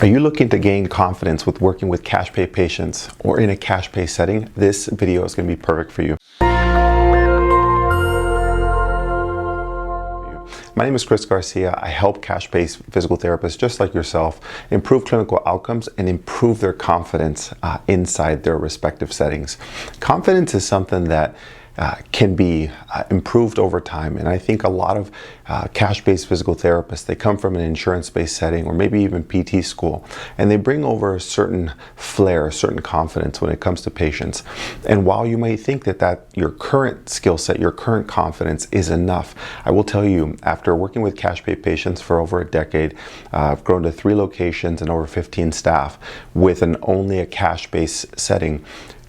Are you looking to gain confidence with working with cash pay patients or in a cash pay setting? This video is going to be perfect for you. My name is Garcia. I help cash pay physical therapists just like yourself improve clinical outcomes and improve their confidence inside their respective settings. Confidence is something that can be improved over time, and I think a lot of cash-based physical therapists, they come from an insurance-based setting or maybe even PT school, and they bring over a certain flair, a certain confidence when it comes to patients. And while you may think that your current skill set, your current confidence is enough, I will tell you, after working with cash pay patients for over a decade, I've grown to 3 locations and over 15 staff with only a cash-based setting.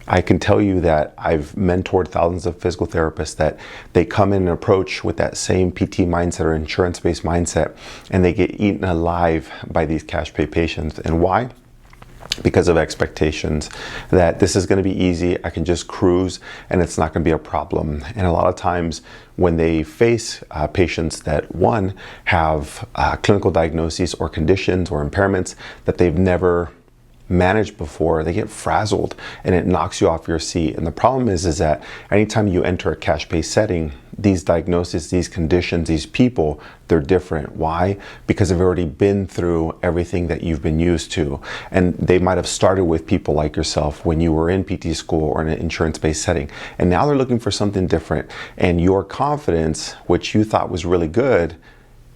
I can tell you that I've mentored thousands of physical therapists that they come in and approach with that same PT mindset or insurance-based mindset, and they get eaten alive by these cash pay patients. And why? Because of expectations that this is going to be easy, I can just cruise and it's not going to be a problem. And a lot of times when they face patients that one have clinical diagnoses or conditions or impairments that they've never managed before, they get frazzled and it knocks you off your seat. And the problem is that anytime you enter a cash pay setting, these diagnoses, these conditions, these people, they're different. Why? Because they've already been through everything that you've been used to. And they might have started with people like yourself when you were in PT school or in an insurance-based setting. And now they're looking for something different. And your confidence, which you thought was really good,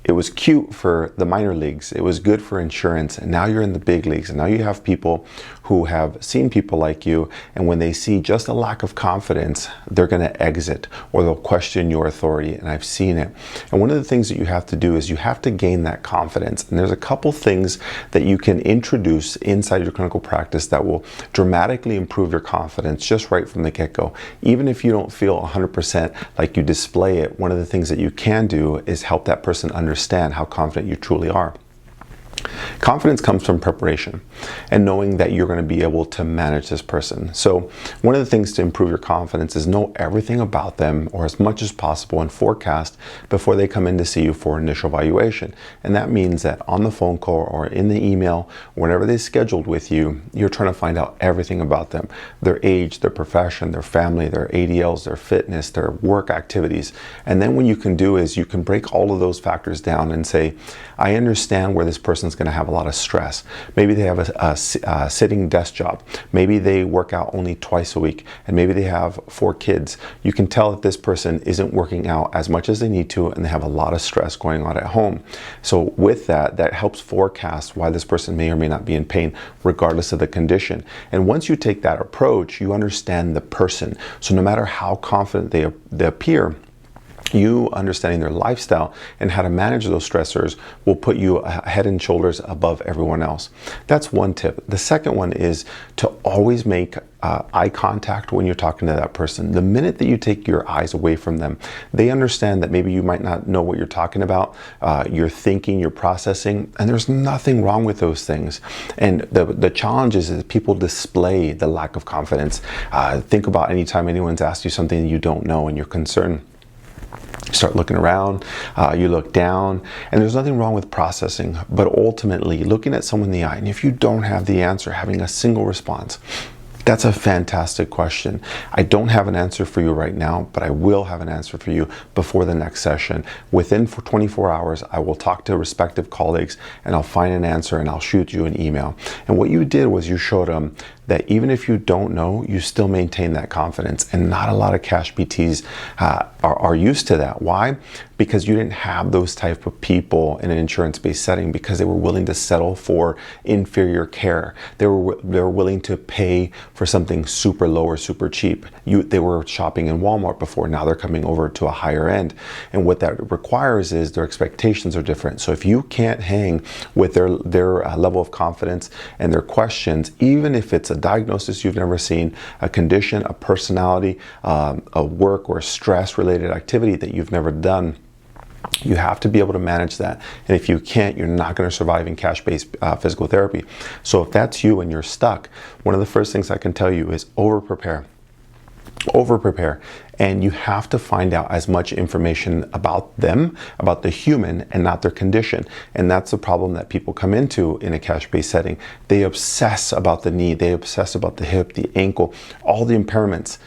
it was cute for the minor leagues, it was good for insurance, and now you're in the big leagues, and now you have people who have seen people like you, and when they see just a lack of confidence, they're gonna exit, or they'll question your authority, and I've seen it. And one of the things that you have to do is you have to gain that confidence, and there's a couple things that you can introduce inside your clinical practice that will dramatically improve your confidence just right from the get-go. Even if you don't feel 100% like you display it, one of the things that you can do is help that person understand how confident you truly are. Confidence comes from preparation and knowing that you're going to be able to manage this person. So one of the things to improve your confidence is know everything about them, or as much as possible, and forecast before they come in to see you for initial evaluation. And that means that on the phone call or in the email, whenever they scheduled with you, you're trying to find out everything about them, their age, their profession, their family, their ADLs, their fitness, their work activities. And then what you can do is you can break all of those factors down and say, I understand where this person's going to have a lot of stress. Maybe they have a sitting desk job. Maybe they work out only twice a week, and maybe they have 4 kids. You can tell that this person isn't working out as much as they need to, and they have a lot of stress going on at home. So with that helps forecast why this person may or may not be in pain, regardless of the condition. And once you take that approach, you understand the person. So no matter how confident they appear, you understanding their lifestyle and how to manage those stressors will put you head and shoulders above everyone else. That's one tip. The second one is to always make eye contact when you're talking to that person. The minute that you take your eyes away from them, they understand that maybe you might not know what you're talking about, you're thinking, you're processing, and there's nothing wrong with those things. And the challenge is that people display the lack of confidence. Think about anytime anyone's asked you something you don't know and you're concerned. You start looking around, you look down, and there's nothing wrong with processing, but ultimately looking at someone in the eye, and if you don't have the answer, having a single response. That's a fantastic question. I don't have an answer for you right now, but I will have an answer for you before the next session. Within 24 hours, I will talk to respective colleagues and I'll find an answer and I'll shoot you an email. And what you did was you showed them that even if you don't know, you still maintain that confidence. And not a lot of cash PTs are used to that. Why? Because you didn't have those type of people in an insurance-based setting, because they were willing to settle for inferior care. They were willing to pay for something super low or super cheap. They were shopping in Walmart before, now they're coming over to a higher end. And what that requires is their expectations are different. So if you can't hang with their level of confidence and their questions, even if it's a diagnosis you've never seen, a condition, a personality, a work or stress-related activity that you've never done, you have to be able to manage that. And if you can't, you're not going to survive in cash-based physical therapy. So if that's you and you're stuck, one of the first things I can tell you is over-prepare. Over prepare, and you have to find out as much information about them, about the human, and not their condition. And that's the problem that people come into in a cash-based setting. They obsess about the knee, they obsess about the hip, the ankle, all the impairments.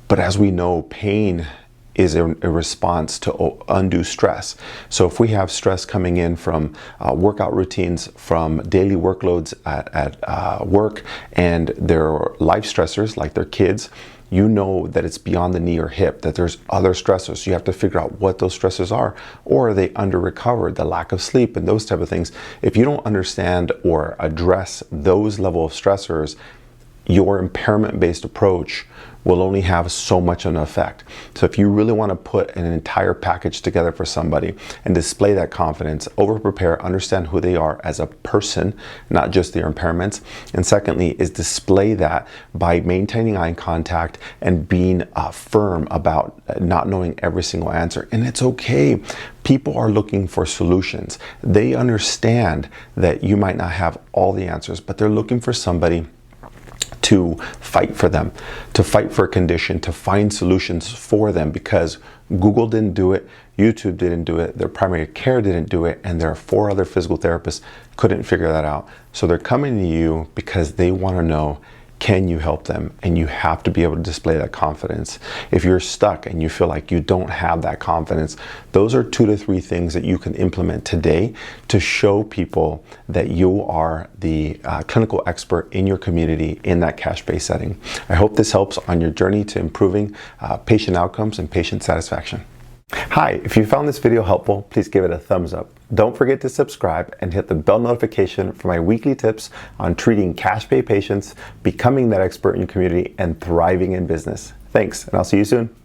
But as we know, pain is a response to undue stress. So if we have stress coming in from workout routines, from daily workloads at work, and their life stressors like their kids, you know that it's beyond the knee or hip, that there's other stressors. So you have to figure out what those stressors are, or are they under recovered, the lack of sleep and those type of things. If you don't understand or address those level of stressors, your impairment-based approach will only have so much of an effect. So if you really want to put an entire package together for somebody and display that confidence, over prepare, understand who they are as a person, not just their impairments. And secondly, is display that by maintaining eye contact and being firm about not knowing every single answer. And it's okay. People are looking for solutions. They understand that you might not have all the answers, but they're looking for somebody to fight for them, to fight for a condition, to find solutions for them, because Google didn't do it, YouTube didn't do it, their primary care didn't do it, and there are 4 other physical therapists couldn't figure that out. So they're coming to you because they want to know, can you help them? And you have to be able to display that confidence. If you're stuck and you feel like you don't have that confidence, those are 2 to 3 things that you can implement today to show people that you are the clinical expert in your community in that cash-based setting. I hope this helps on your journey to improving patient outcomes and patient satisfaction. Hi, if you found this video helpful, please give it a thumbs up. Don't forget to subscribe and hit the bell notification for my weekly tips on treating cash pay patients, becoming that expert in your community, and thriving in business. Thanks, and I'll see you soon.